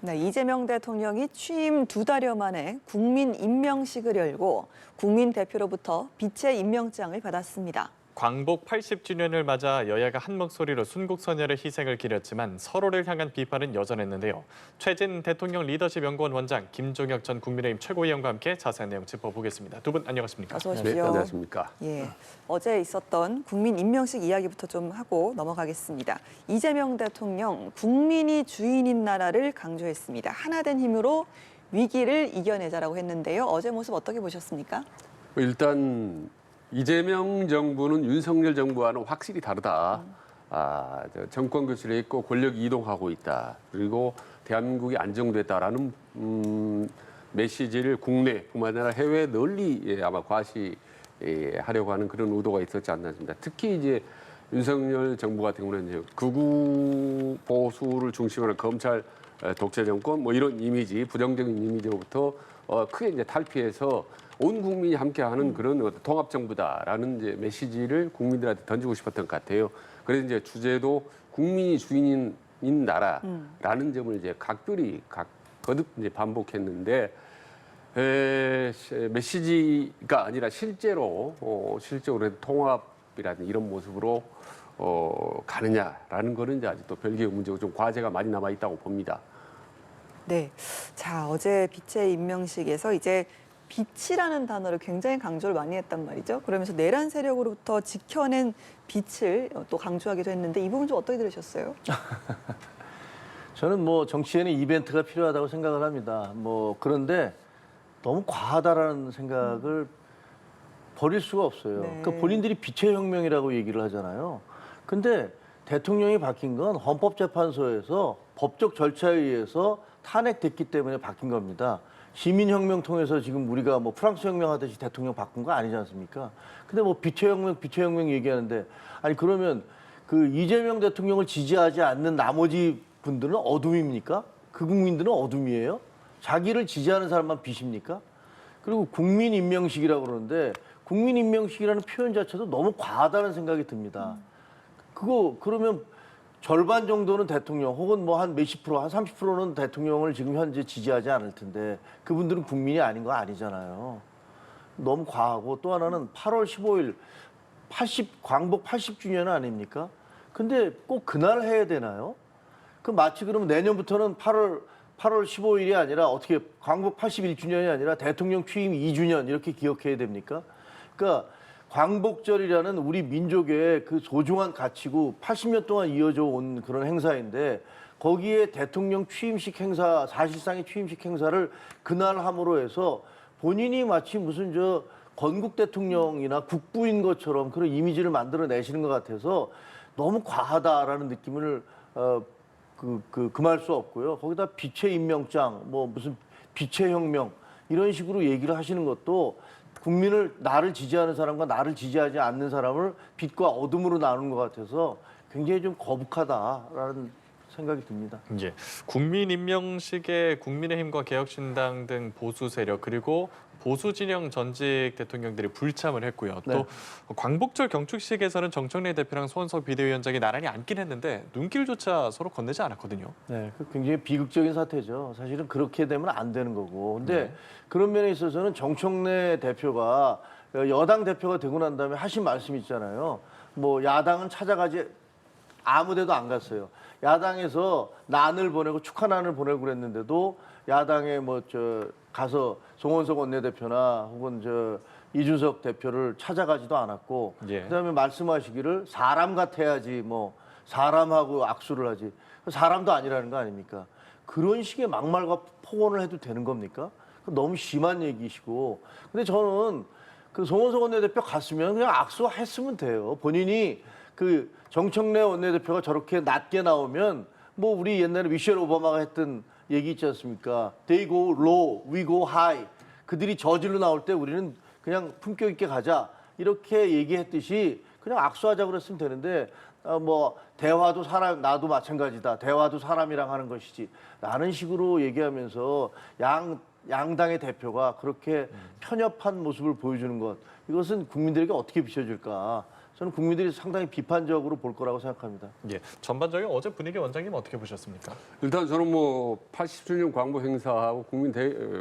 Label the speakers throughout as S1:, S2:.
S1: 네, 이재명 대통령이 취임 2달여 만에 국민 임명식을 열고 국민 대표로부터 빛의 임명장을 받았습니다.
S2: 광복 80주년을 맞아 여야가 한 목소리로 순국선열의 희생을 기렸지만 서로를 향한 비판은 여전했는데요. 최진 대통령 리더십 연구원 원장, 김종혁 전 국민의힘 최고위원과 함께 자세한 내용 짚어보겠습니다. 두 분 안녕하십니까?
S1: 어서 오십시오.
S3: 네, 안녕하십니까?
S1: 예, 어제 있었던 국민 임명식 이야기부터 좀 하고 넘어가겠습니다. 이재명 대통령, 국민이 주인인 나라를 강조했습니다. 하나된 힘으로 위기를 이겨내자라고 했는데요. 어제 모습 어떻게 보셨습니까?
S3: 일단 이재명 정부는 윤석열 정부와는 확실히 다르다. 정권 교체를 했고 권력이 이동하고 있다. 그리고 대한민국이 안정됐다라는 메시지를 국내뿐만 아니라 해외 널리 아마 과시하려고 하는 그런 의도가 있었지 않나 싶습니다. 특히 이제 윤석열 정부 같은 경우는 이제 극우 보수를 중심으로 검찰 독재 정권 뭐 이런 이미지, 부정적인 이미지로부터 크게 이제 탈피해서 온 국민이 함께하는 그런 통합 정부다라는 이제 메시지를 국민들한테 던지고 싶었던 것 같아요. 그래서 이제 주제도 국민이 주인인 나라라는 점을 이제 각별히 거듭 이제 반복했는데 메시지가 아니라 실제로 통합이라는 이런 모습으로 가느냐라는 거는 이제 아직도 별개의 문제고 좀 과제가 많이 남아 있다고 봅니다.
S1: 네, 자 어제 빛의 임명식에서 이제 빛이라는 단어를 굉장히 강조를 많이 했단 말이죠. 그러면서 내란 세력으로부터 지켜낸 빛을 또 강조하기도 했는데 이 부분 좀 어떻게 들으셨어요?
S4: 저는 뭐 정치에는 이벤트가 필요하다고 생각을 합니다. 그런데 너무 과하다라는 생각을 버릴 수가 없어요.
S1: 네.
S4: 그러니까 본인들이 빛의 혁명이라고 얘기를 하잖아요. 근데 대통령이 바뀐 건 헌법재판소에서 법적 절차에 의해서 탄핵됐기 때문에 바뀐 겁니다. 시민혁명 통해서 지금 우리가 뭐 프랑스 혁명 하듯이 대통령 바꾼 거 아니지 않습니까? 근데 뭐 빛의 혁명 얘기하는데 아니 그러면 그 이재명 대통령을 지지하지 않는 나머지 분들은 어둠입니까? 그 국민들은 어둠이에요? 자기를 지지하는 사람만 빛입니까? 그리고 국민 임명식이라고 그러는데 국민 임명식이라는 표현 자체도 너무 과하다는 생각이 듭니다. 그러면 절반 정도는 대통령 혹은 뭐 한 몇십 프로, 한 30%는 대통령을 지금 현재 지지하지 않을 텐데 그분들은 국민이 아닌 거 아니잖아요. 너무 과하고 또 하나는 8월 15일 광복 80주년 아닙니까? 근데 꼭 그날 해야 되나요? 마치 그러면 내년부터는 8월 15일이 아니라 어떻게 광복 81주년이 아니라 대통령 취임 2주년 이렇게 기억해야 됩니까? 그러니까 광복절이라는 우리 민족의 그 소중한 가치고 80년 동안 이어져 온 그런 행사인데 거기에 대통령 취임식 행사, 사실상의 취임식 행사를 그날 함으로 해서 본인이 마치 무슨 건국 대통령이나 국부인 것처럼 그런 이미지를 만들어내시는 것 같아서 너무 과하다라는 느낌을 금할 수 없고요. 거기다 빛의 임명장, 뭐 무슨 빛의 혁명 이런 식으로 얘기를 하시는 것도 국민을 나를 지지하는 사람과 나를 지지하지 않는 사람을 빛과 어둠으로 나누는 것 같아서 굉장히 좀 거북하다라는 생각이 듭니다.
S2: 예, 국민 임명식에 국민의힘과 개혁신당 등 보수 세력 그리고 보수 진영 전직 대통령들이 불참을 했고요.
S4: 네.
S2: 또 광복절 경축식에서는 정청래 대표랑 손원석 비대위원장이 나란히 앉긴 했는데 눈길조차 서로 건네지 않았거든요.
S4: 네, 굉장히 비극적인 사태죠. 사실은 그렇게 되면 안 되는 거고. 근데
S2: 네.
S4: 그런 면에 있어서는 정청래 대표가 여당 대표가 되고 난 다음에 하신 말씀이 있잖아요. 뭐 야당은 찾아가지 아무 데도 안 갔어요. 야당에서 난을 보내고 축하난을 보내고 그랬는데도 야당에 가서 송원석 원내대표나 혹은 이준석 대표를 찾아가지도 않았고
S2: 예.
S4: 그다음에 말씀하시기를 사람 같아야지 뭐 사람하고 악수를 하지 사람도 아니라는 거 아닙니까? 그런 식의 막말과 폭언을 해도 되는 겁니까? 너무 심한 얘기시고 근데 저는 그 송원석 원내대표 갔으면 그냥 악수했으면 돼요. 본인이 그 정청래 원내대표가 저렇게 낮게 나오면 뭐 우리 옛날에 미셸 오바마가 했던 얘기 있지 않습니까? They go low, we go high. 그들이 저질로 나올 때 우리는 그냥 품격 있게 가자. 이렇게 얘기했듯이 그냥 악수하자 그랬으면 되는데 뭐 대화도 나도 마찬가지다. 대화도 사람이랑 하는 것이지. 라는 식으로 얘기하면서 양당의 대표가 그렇게 편협한 모습을 보여주는 것. 이것은 국민들에게 어떻게 비춰줄까. 저는 국민들이 상당히 비판적으로 볼 거라고 생각합니다.
S2: 예, 전반적인 어제 분위기 원장님 어떻게 보셨습니까?
S3: 일단 저는 뭐 80주년 광복 행사하고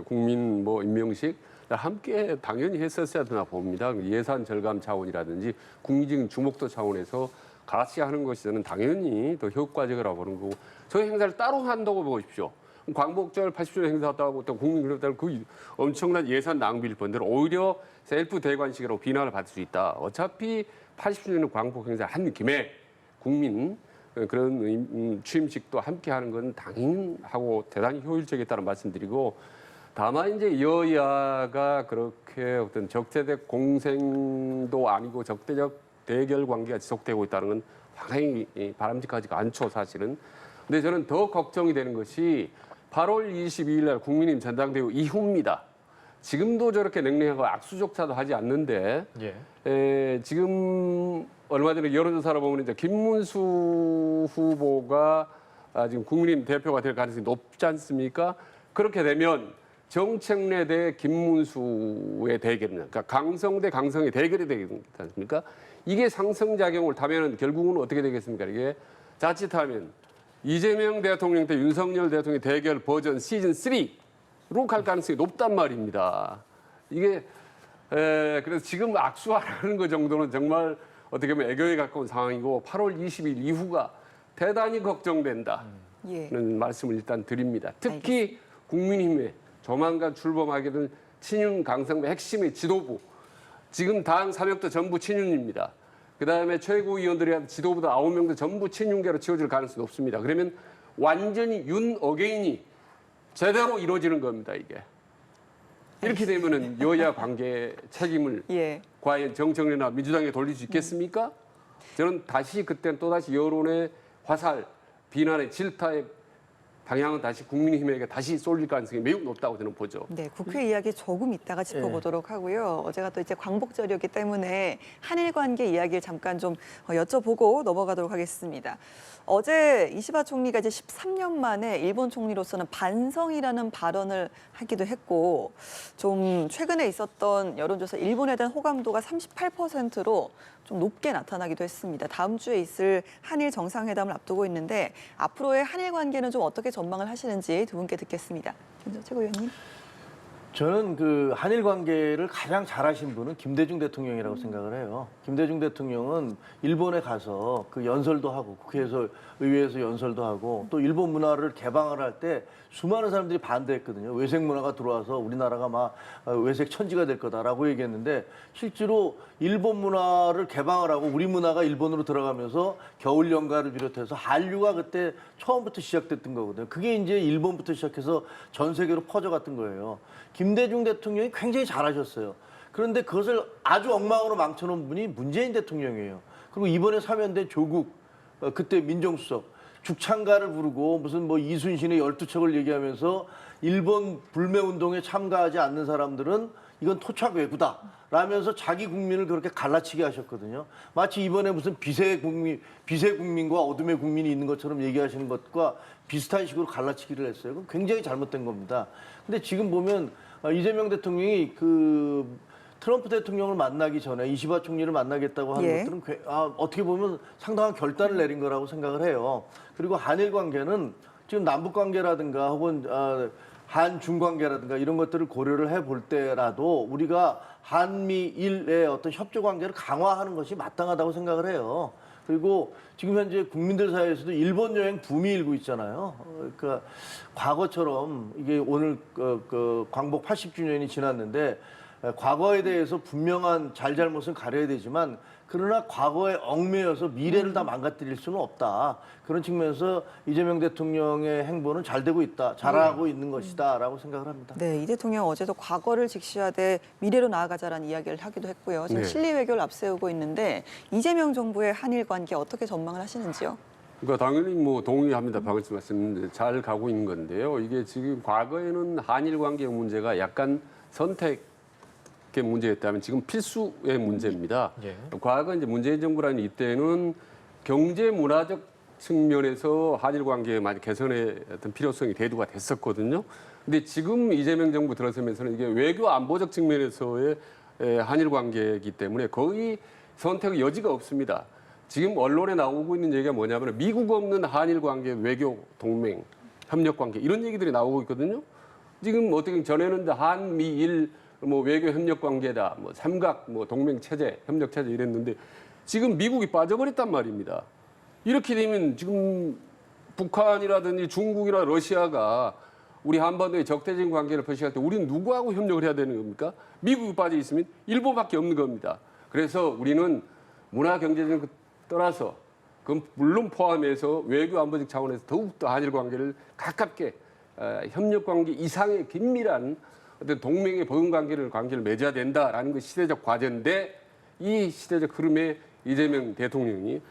S3: 국민 뭐 임명식 함께 당연히 했었어야 되나 봅니다. 예산 절감 차원이라든지 국민적인 주목도 차원에서 같이 하는 것이 저는 당연히 더 효과적이라고 보는 거고 저희 행사를 따로 한다고 보십시오. 광복절 80주년 행사했다고 또 국민 그랬다고 그 엄청난 예산 낭비일 뿐더러 오히려 셀프 대관식으로 비난을 받을 수 있다. 어차피 80주년 광복 행사 한 김에 국민 그런 취임식도 함께 하는 건 당연하고 대단히 효율적이었다는 말씀드리고 다만 이제 여야가 그렇게 어떤 적대적 공생도 아니고 적대적 대결 관계가 지속되고 있다는 건 상당히 바람직하지가 않죠, 사실은. 근데 저는 더 걱정이 되는 것이 8월 22일 날 국민의힘 전당대회 이후입니다. 지금도 저렇게 냉랭하고 악수조차도 하지 않는데 지금 얼마 전에 여론조사를 보면 이제 김문수 후보가 지금 국민의힘 대표가 될 가능성이 높지 않습니까? 그렇게 되면 정책래 대 김문수의 대결입니다. 그러니까 강성 대 강성의 대결이 되지 않습니까? 이게 상승작용을 타면 결국은 어떻게 되겠습니까? 이게 자칫하면 이재명 대통령 대 윤석열 대통령 대결 버전 시즌 3로 갈 가능성이 높단 말입니다. 이게 그래서 지금 악수하는 것 정도는 정말 어떻게 보면 애교에 가까운 상황이고 8월 20일 이후가 대단히 걱정된다는
S1: 예.
S3: 말씀을 일단 드립니다. 특히 국민의힘에 조만간 출범하게 된 친윤 강성의 핵심의 지도부 지금 당 3역도 전부 친윤입니다. 그다음에 최고위원들이 한 지도부도 9명도 전부 친윤계로 치워질 가능성이 높습니다. 그러면 완전히 윤 어게인이 제대로 이루어지는 겁니다, 이게. 이렇게 되면은 여야 관계 책임을
S1: 예.
S3: 과연 정청래나 민주당에 돌릴 수 있겠습니까? 저는 다시 그때는 또다시 여론의 화살, 비난의 질타의 방향은 다시 국민의힘에게 다시 쏠릴 가능성이 매우 높다고 저는 보죠.
S1: 네, 국회 이야기 조금 이따가 짚어보도록 하고요. 어제가 또 이제 광복절이었기 때문에 한일 관계 이야기를 잠깐 좀 여쭤보고 넘어가도록 하겠습니다. 어제 이시바 총리가 이제 13년 만에 일본 총리로서는 반성이라는 발언을 하기도 했고, 좀 최근에 있었던 여론조사 일본에 대한 호감도가 38%로 좀 높게 나타나기도 했습니다. 다음 주에 있을 한일 정상회담을 앞두고 있는데 앞으로의 한일 관계는 좀 어떻게 전망을 하시는지 두 분께 듣겠습니다. 김정일 최고위원님.
S4: 저는 그 한일 관계를 가장 잘하신 분은 김대중 대통령이라고 생각을 해요. 김대중 대통령은 일본에 가서 그 연설도 하고 국회에서 의회에서 연설도 하고 또 일본 문화를 개방을 할 때 수많은 사람들이 반대했거든요. 외색 문화가 들어와서 우리나라가 막 외색 천지가 될 거다라고 얘기했는데 실제로 일본 문화를 개방을 하고 우리 문화가 일본으로 들어가면서 겨울 연가를 비롯해서 한류가 그때 처음부터 시작됐던 거거든요. 그게 이제 일본부터 시작해서 전 세계로 퍼져갔던 거예요. 김대중 대통령이 굉장히 잘하셨어요. 그런데 그것을 아주 엉망으로 망쳐놓은 분이 문재인 대통령이에요. 그리고 이번에 사면된 조국 그때 민정수석 죽창가를 부르고 무슨 뭐 이순신의 12척을 얘기하면서 일본 불매운동에 참가하지 않는 사람들은 이건 토착 왜구다 라면서 자기 국민을 그렇게 갈라치게 하셨거든요. 마치 이번에 무슨 비세 국민과 어둠의 국민이 있는 것처럼 얘기하시는 것과 비슷한 식으로 갈라치기를 했어요. 그건 굉장히 잘못된 겁니다. 근데 지금 보면 이재명 대통령이 그 트럼프 대통령을 만나기 전에 이시바 총리를 만나겠다고 하는 것들은 어떻게 보면 상당한 결단을 내린 거라고 생각을 해요. 그리고 한일 관계는 지금 남북 관계라든가 혹은 한중 관계라든가 이런 것들을 고려를 해볼 때라도 우리가 한미일의 어떤 협조 관계를 강화하는 것이 마땅하다고 생각을 해요. 그리고 지금 현재 국민들 사이에서도 일본 여행 붐이 일고 있잖아요. 그러니까 과거처럼 이게 오늘 그 광복 80주년이 지났는데 과거에 대해서 분명한 잘잘못은 가려야 되지만 그러나 과거에 얽매여서 미래를 다 망가뜨릴 수는 없다. 그런 측면에서 이재명 대통령의 행보는 잘 되고 있다. 잘하고 있는 것이다라고 생각을 합니다.
S1: 네, 이 대통령 어제도 과거를 직시하되 미래로 나아가자라는 이야기를 하기도 했고요. 지금
S3: 네.
S1: 실리 외교를 앞세우고 있는데 이재명 정부의 한일 관계 어떻게 전망을 하시는지요?
S3: 그러니까 당연히 뭐 동의합니다. 방금 말씀 잘 가고 있는 건데요. 이게 지금 과거에는 한일 관계 문제가 약간 선택 의 문제였다면 지금 필수의 문제입니다.
S2: 예.
S3: 과거 이제 문재인 정부라는 이때는 경제 문화적 측면에서 한일 관계에 많이 개선의 어떤 필요성이 대두가 됐었거든요. 근데 지금 이재명 정부 들어서면서는 이게 외교 안보적 측면에서의 한일 관계이기 때문에 거의 선택의 여지가 없습니다. 지금 언론에 나오고 있는 얘기가 뭐냐면 미국 없는 한일 관계, 외교 동맹, 협력 관계 이런 얘기들이 나오고 있거든요. 지금 어떻게 전에는 한미일 뭐 외교 협력 관계다, 뭐 삼각 뭐 동맹 체제, 협력 체제 이랬는데 지금 미국이 빠져버렸단 말입니다. 이렇게 되면 지금 북한이라든지 중국이나 러시아가 우리 한반도의 적대적인 관계를 표시할 때 우리는 누구하고 협력을 해야 되는 겁니까? 미국이 빠져 있으면 일본밖에 없는 겁니다. 그래서 우리는 문화 경제적인 거 떠나서 그건 물론 포함해서 외교 안보적 차원에서 더욱더 한일 관계를 가깝게 협력 관계 이상의 긴밀한 어떤 동맹의 보험 관계를 맺어야 된다라는 것이 시대적 과제인데 이 시대적 흐름에 이재명 대통령이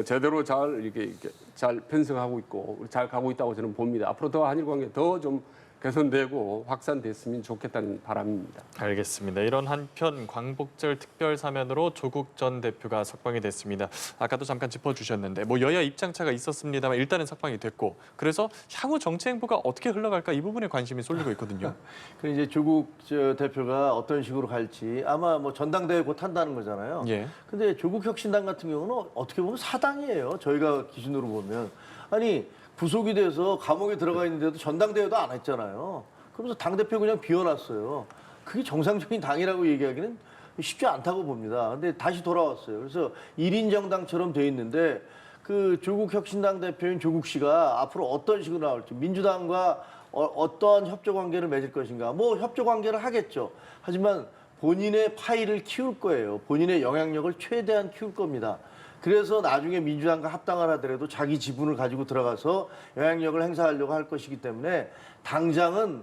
S3: 제대로 이렇게 잘 편성하고 있고 잘 가고 있다고 저는 봅니다. 앞으로 더 한일 관계 더 좀 개선되고 확산됐으면 좋겠다는 바람입니다.
S2: 알겠습니다. 이런 한편 광복절 특별 사면으로 조국 전 대표가 석방이 됐습니다. 아까도 잠깐 짚어주셨는데 뭐 여야 입장차가 있었습니다만 일단은 석방이 됐고 그래서 향후 정치 행보가 어떻게 흘러갈까 이 부분에 관심이 쏠리고 있거든요.
S4: 그 이제 조국 대표가 어떤 식으로 갈지 아마 뭐 전당대회 곧 한다는 거잖아요.
S2: 예.
S4: 근데 조국 혁신당 같은 경우는 어떻게 보면 사당이에요. 저희가 기준으로 보면 아니 구속이 돼서 감옥에 들어가 있는데도 전당대회도 안 했잖아요. 그러면서 당대표 그냥 비워놨어요. 그게 정상적인 당이라고 얘기하기는 쉽지 않다고 봅니다. 근데 다시 돌아왔어요. 그래서 1인 정당처럼 돼 있는데 그 조국 혁신당 대표인 조국 씨가 앞으로 어떤 식으로 나올지 민주당과 어떤 협조 관계를 맺을 것인가. 뭐 협조 관계를 하겠죠. 하지만 본인의 파일을 키울 거예요. 본인의 영향력을 최대한 키울 겁니다. 그래서 나중에 민주당과 합당을 하더라도 자기 지분을 가지고 들어가서 영향력을 행사하려고 할 것이기 때문에 당장은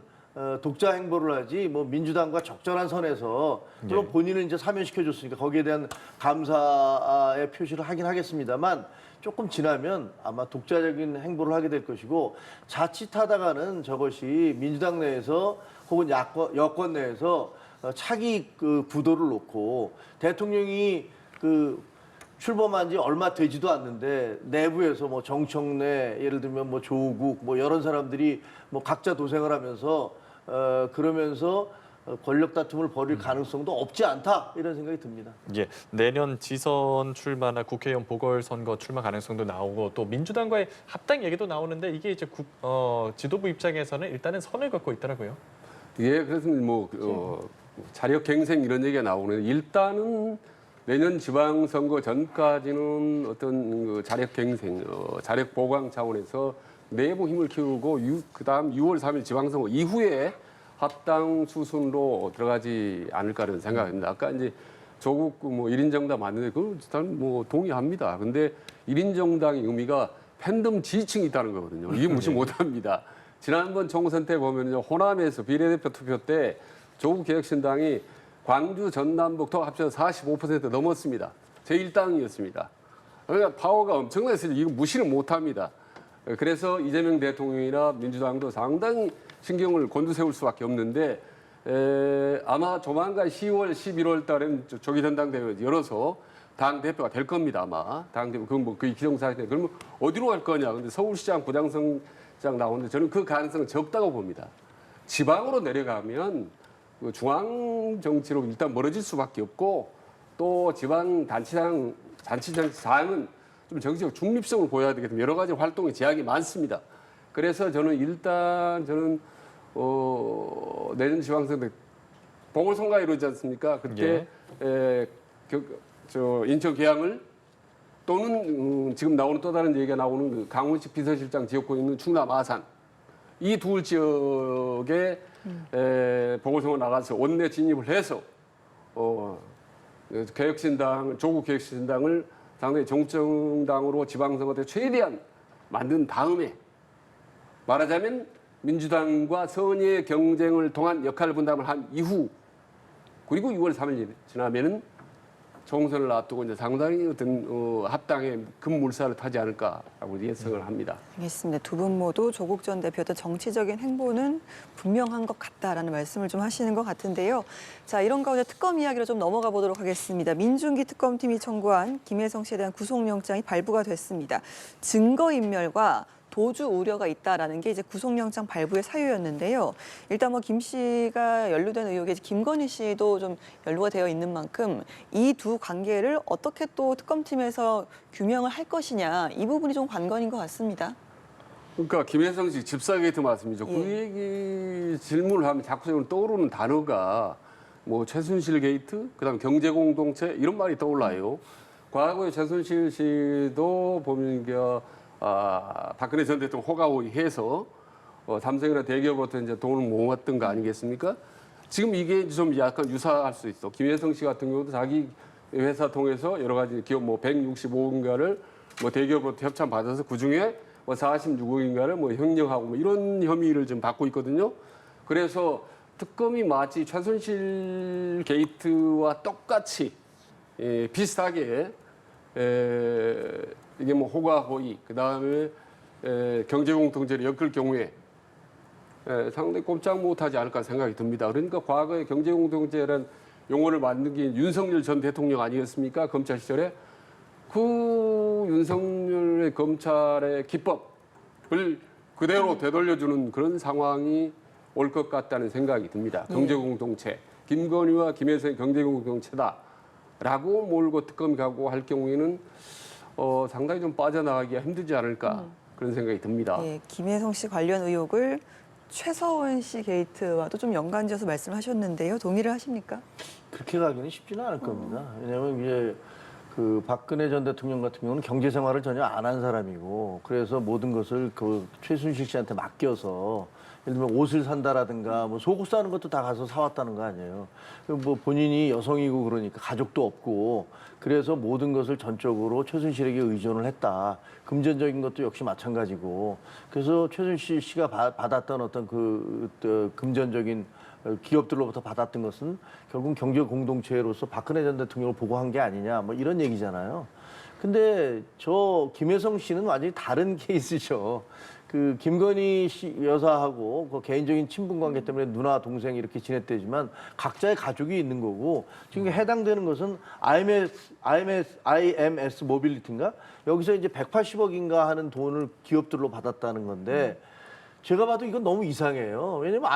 S4: 독자 행보를 하지 뭐 민주당과 적절한 선에서 물론 본인은 이제 사면시켜줬으니까 거기에 대한 감사의 표시를 하긴 하겠습니다만 조금 지나면 아마 독자적인 행보를 하게 될 것이고 자칫하다가는 저것이 민주당 내에서 혹은 여권 내에서 차기 그 구도를 놓고 대통령이 출범한 지 얼마 되지도 않는데 내부에서 뭐 정청래 예를 들면 뭐 조국 뭐 이런 사람들이 뭐 각자 도생을 하면서 그러면서 권력 다툼을 벌일 가능성도 없지 않다 이런 생각이 듭니다.
S2: 예, 내년 지선 출마나 국회의원 보궐선거 출마 가능성도 나오고 또 민주당과의 합당 얘기도 나오는데 이게 이제 지도부 입장에서는 일단은 선을 긋고 있더라고요.
S3: 예, 그래서 뭐 자력 갱생 이런 얘기가 나오는데 일단은 내년 지방선거 전까지는 어떤 그 자력 갱생, 자력 보강 차원에서 내부 힘을 키우고 그다음 6월 3일 지방선거 이후에 합당 수순으로 들어가지 않을까라는 생각입니다. 아까 이제 조국 뭐 1인 정당 맞는데 그건 일단 뭐 동의합니다. 근데 1인 정당의 의미가 팬덤 지지층이 있다는 거거든요. 이게 무시 못합니다. 지난번 총선 때 보면요, 호남에서 비례대표 투표 때 조국 개혁신당이 광주, 전남북도 합쳐서 45% 넘었습니다. 제1당이었습니다. 그러니까 파워가 엄청나서 이거 무시를 못합니다. 그래서 이재명 대통령이나 민주당도 상당히 신경을 곤두세울 수밖에 없는데 아마 조만간 10월, 11월 달에는 조기 전당대회 열어서 당 대표가 될 겁니다. 아마 당 대표 그건 뭐 거의 기정사실인데 그러면 어디로 갈 거냐? 근데 서울시장, 부장성장 나오는데 저는 그 가능성은 적다고 봅니다. 지방으로 내려가면 중앙 정치로 일단 멀어질 수밖에 없고 또 지방 단체장 사항은 좀 정치적 중립성을 보여야 되기 때문에 여러 가지 활동에 제약이 많습니다. 그래서 저는 일단 내년 지방선거 보궐선거가 이루어지지 않습니까? 그때 인천 계양을 또는 지금 나오는 또 다른 얘기가 나오는 그 강훈식 비서실장 지역구에 있는 충남 아산 이 두 지역에 보궐선거 나가서 원내 진입을 해서 조국 개혁신당을 상당히 정정당으로 지방선거 때 최대한 만든 다음에 말하자면 민주당과 선의의 경쟁을 통한 역할 분담을 한 이후 그리고 6월 3일 지나면은 총선을 앞두고 이제 상당히 어떤 합당의 급물살을 타지 않을까라고 예상을 합니다.
S1: 알겠습니다. 두 분 모두 조국 전 대표 어떤 정치적인 행보는 분명한 것 같다라는 말씀을 좀 하시는 것 같은데요. 자, 이런 가운데 특검 이야기로 좀 넘어가 보도록 하겠습니다. 민중기 특검팀이 청구한 김혜성 씨에 대한 구속영장이 발부가 됐습니다. 증거인멸과 도주 우려가 있다라는 게 이제 구속영장 발부의 사유였는데요. 일단 뭐 김 씨가 연루된 의혹에 이제 김건희 씨도 좀 연루가 되어 있는 만큼 이 두 관계를 어떻게 또 특검팀에서 규명을 할 것이냐 이 부분이 좀 관건인 것 같습니다.
S3: 그러니까 김혜성 씨 집사 게이트 말씀이죠.
S1: 예.
S3: 그 얘기 질문을 하면 자꾸 떠오르는 단어가 뭐 최순실 게이트, 그다음 경제 공동체 이런 말이 떠올라요. 과거에 최순실 씨도 보면 박근혜 전 대통령 호가호위해서 삼성이나 대기업부터 이제 돈을 모았던 거 아니겠습니까? 지금 이게 좀 약간 유사할 수 있어. 김혜성 씨 같은 경우도 자기 회사 통해서 여러 가지 기업 뭐 165억인가를 뭐 대기업으로부터 협찬 받아서 그 중에 뭐 46억인가를 뭐 횡령하고 뭐 이런 혐의를 좀 받고 있거든요. 그래서 특검이 마치 최순실 게이트와 똑같이 비슷하게 이게 뭐 호가호위 그다음에 경제공동체를 엮을 경우에 상당히 꼼짝 못하지 않을까 생각이 듭니다. 그러니까 과거에 경제공동체라는 용어를 만든 게 윤석열 전 대통령 아니었습니까? 검찰 시절에 그 윤석열의 검찰의 기법을 그대로 되돌려주는 그런 상황이 올 것 같다는 생각이 듭니다. 경제공동체, 김건희와 김혜성의 경제공동체다라고 몰고 특검이 가고 할 경우에는 상당히 좀 빠져나가기가 힘들지 않을까 그런 생각이 듭니다.
S1: 예, 김혜성 씨 관련 의혹을 최서원 씨 게이트와도 좀 연관지어서 말씀하셨는데요. 동의를 하십니까?
S4: 그렇게 가기는 쉽지는 않을 겁니다. 왜냐하면 이제 그 박근혜 전 대통령 같은 경우는 경제 생활을 전혀 안 한 사람이고 그래서 모든 것을 그 최순실 씨한테 맡겨서 예를 들면 옷을 산다라든가 뭐 속옷 사는 것도 다 가서 사왔다는 거 아니에요. 뭐 본인이 여성이고 그러니까 가족도 없고 그래서 모든 것을 전적으로 최순실에게 의존을 했다. 금전적인 것도 역시 마찬가지고 그래서 최순실 씨가 받았던 어떤 그 금전적인 기업들로부터 받았던 것은 결국 경제 공동체로서 박근혜 전 대통령을 보고한 게 아니냐 뭐 이런 얘기잖아요. 근데 저 김혜성 씨는 완전히 다른 케이스죠. 그 김건희 씨 여사하고 그 개인적인 친분 관계 때문에 누나 동생 이렇게 지냈대지만 각자의 가족이 있는 거고 지금 해당되는 것은 IMS 모빌리티인가 여기서 이제 180억인가 하는 돈을 기업들로 받았다는 건데 제가 봐도 이건 너무 이상해요. 왜냐면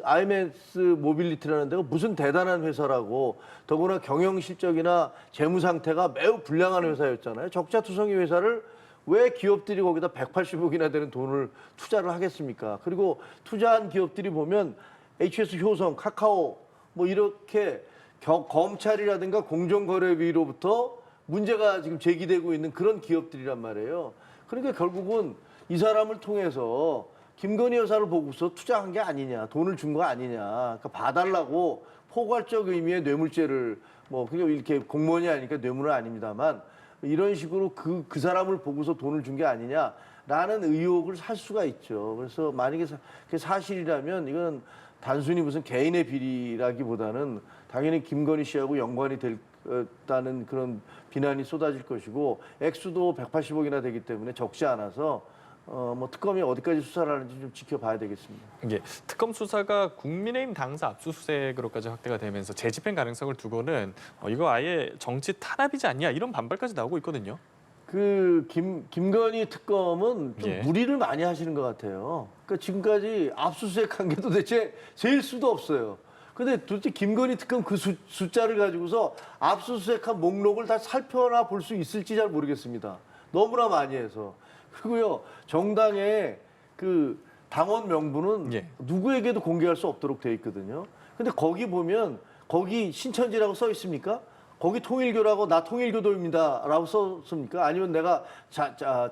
S4: IMS 모빌리티라는 데가 무슨 대단한 회사라고 더구나 경영 실적이나 재무 상태가 매우 불량한 회사였잖아요. 적자투성이 회사를 왜 기업들이 거기다 180억이나 되는 돈을 투자를 하겠습니까? 그리고 투자한 기업들이 보면 HS 효성, 카카오 뭐 이렇게 검찰이라든가 공정거래위로부터 문제가 지금 제기되고 있는 그런 기업들이란 말이에요. 그러니까 결국은 이 사람을 통해서 김건희 여사를 보고서 투자한 게 아니냐, 돈을 준 거 아니냐, 그러니까 봐달라고 포괄적 의미의 뇌물죄를 뭐 그게 이렇게 공무원이 아니니까 뇌물은 아닙니다만 이런 식으로 그 사람을 보고서 돈을 준 게 아니냐라는 의혹을 살 수가 있죠. 그래서 만약에 그게 사실이라면 이건 단순히 무슨 개인의 비리라기보다는 당연히 김건희 씨하고 연관이 됐다는 그런 비난이 쏟아질 것이고 액수도 180억이나 되기 때문에 적지 않아서 뭐 특검이 어디까지 수사를 하는지 좀 지켜봐야 되겠습니다.
S2: 이게 특검 수사가 국민의힘 당사 압수수색으로까지 확대가 되면서 재집행 가능성을 두고는 이거 아예 정치 탄압이지 않냐 이런 반발까지 나오고 있거든요.
S4: 그 김건희 특검은 좀
S2: 예.
S4: 무리를 많이 하시는 것 같아요. 그러니까 지금까지 압수수색한 게 도대체 제일 수도 없어요. 근데 도대체 김건희 특검 그 숫자를 가지고서 압수수색한 목록을 다 살펴나 볼 수 있을지 잘 모르겠습니다. 너무나 많이 해서. 그리고요, 정당의 그 당원 명부는
S2: 예.
S4: 누구에게도 공개할 수 없도록 돼 있거든요. 근데 거기 보면 거기 신천지라고 써 있습니까? 거기 통일교라고 나 통일교도입니다라고 썼습니까? 아니면 내가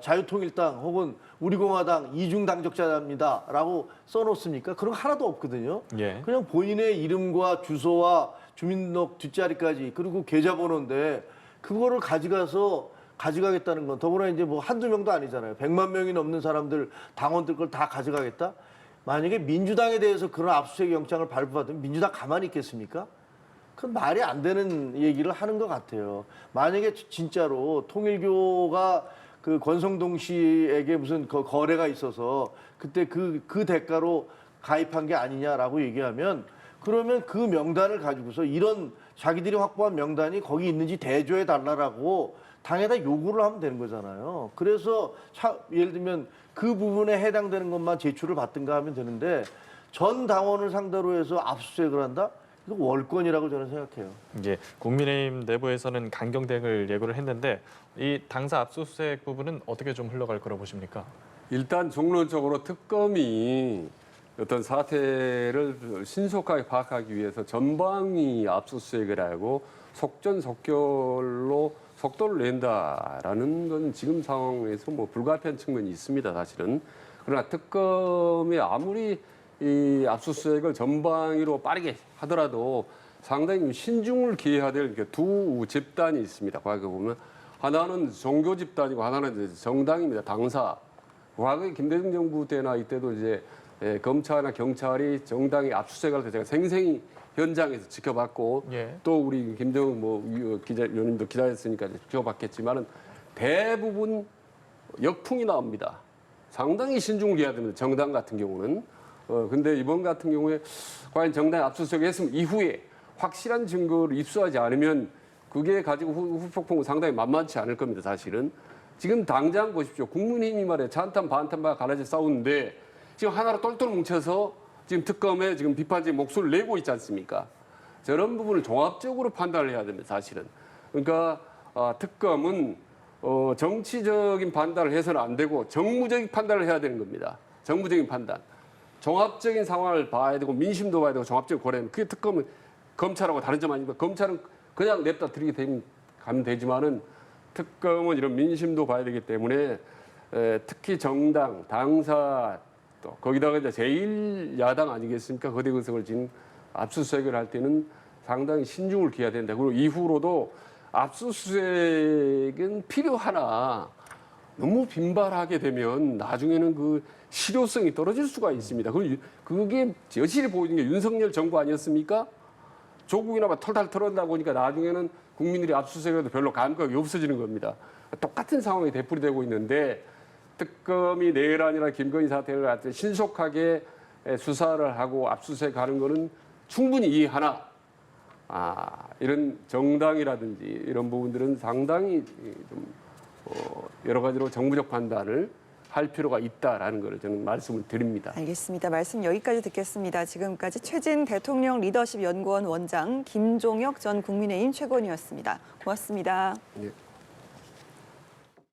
S4: 자유통일당 혹은 우리공화당 이중 당적자입니다라고 써놓습니까? 그런 거 하나도 없거든요.
S2: 예.
S4: 그냥 본인의 이름과 주소와 주민등록 뒷자리까지 그리고 계좌번호인데 그거를 가져가겠다는 건 더구나 이제 뭐 한두 명도 아니잖아요. 100만 명이 넘는 사람들 당원들 걸 다 가져가겠다? 만약에 민주당에 대해서 그런 압수수색 영장을 발부받으면 민주당 가만히 있겠습니까? 그건 말이 안 되는 얘기를 하는 것 같아요. 만약에 진짜로 통일교가 그 권성동 씨에게 무슨 거래가 있어서 그때 그 대가로 가입한 게 아니냐라고 얘기하면 그러면 그 명단을 가지고서 이런 자기들이 확보한 명단이 거기 있는지 대조해 달라라고 당에다 요구를 하면 되는 거잖아요. 그래서 예를 들면 그 부분에 해당되는 것만 제출을 받든가 하면 되는데 전 당원을 상대로 해서 압수수색을 한다? 이거 월권이라고 저는 생각해요.
S2: 예, 국민의힘 내부에서는 강경 대응을 예고를 했는데 이 당사 압수수색 부분은 어떻게 좀 흘러갈 거라고 보십니까?
S3: 일단 종론적으로 특검이 어떤 사태를 신속하게 파악하기 위해서 전방위 압수수색을 하고 속전속결로 속도를 낸다라는 건 지금 상황에서 뭐 불가피한 측면이 있습니다, 사실은. 그러나 특검이 아무리 이 압수수색을 전방위로 빠르게 하더라도 상당히 신중을 기해야 될 두 집단이 있습니다. 과거에 보면 하나는 종교 집단이고 하나는 이제 정당입니다. 당사. 과거에 김대중 정부 때나 이때도 이제 검찰이나 경찰이 정당이 압수수색할 때 제가 생생히 현장에서 지켜봤고
S2: 예.
S3: 또 우리 김정은 위원님도 기자였으니까 지켜봤겠지만은 대부분 역풍이 나옵니다. 상당히 신중을 기해야 됩니다. 정당 같은 경우는. 근데 이번 같은 경우에 과연 정당이 압수수색을 했으면 이후에 확실한 증거를 입수하지 않으면 그게 가지고 후폭풍은 상당히 만만치 않을 겁니다, 사실은. 지금 당장 보십시오. 국민의힘이 말이에요. 찬탄, 반탄만 갈라져 싸우는데 지금 하나로 똘똘 뭉쳐서 지금 특검에 지금 비판적인 목소리를 내고 있지 않습니까? 저런 부분을 종합적으로 판단을 해야 됩니다, 사실은. 그러니까 특검은 정치적인 판단을 해서는 안 되고 정무적인 판단을 해야 되는 겁니다. 정무적인 판단. 종합적인 상황을 봐야 되고 민심도 봐야 되고 종합적인 고려는 그게 특검은 검찰하고 다른 점 아닙니까? 검찰은 그냥 냅다 들이게 가면 되지만은 특검은 이런 민심도 봐야 되기 때문에 특히 정당, 당사 또 거기다가 이제 제1야당 아니겠습니까? 거대 의석을 진 압수수색을 할 때는 상당히 신중을 기해야 된다. 그리고 이후로도 압수수색은 필요하나 너무 빈발하게 되면 나중에는 그 실효성이 떨어질 수가 있습니다. 그게 여실히 보이는 게 윤석열 정부 아니었습니까? 조국이나 털털 털어낸다고 보니까 나중에는 국민들이 압수수색에도 별로 감각이 없어지는 겁니다. 똑같은 상황이 되풀이되고 있는데 특검이 내란이나 김건희 사태를 갖다 신속하게 수사를 하고 압수수색하는 거는 충분히 이해하나 이런 정당이라든지 이런 부분들은 상당히 좀 여러 가지로 정무적 판단을 할 필요가 있다라는 걸 저는 말씀을 드립니다.
S1: 알겠습니다. 말씀 여기까지 듣겠습니다. 지금까지 최진 대통령 리더십 연구원 원장 김종혁 전 국민의힘 최고위원이었습니다. 고맙습니다.
S3: 네.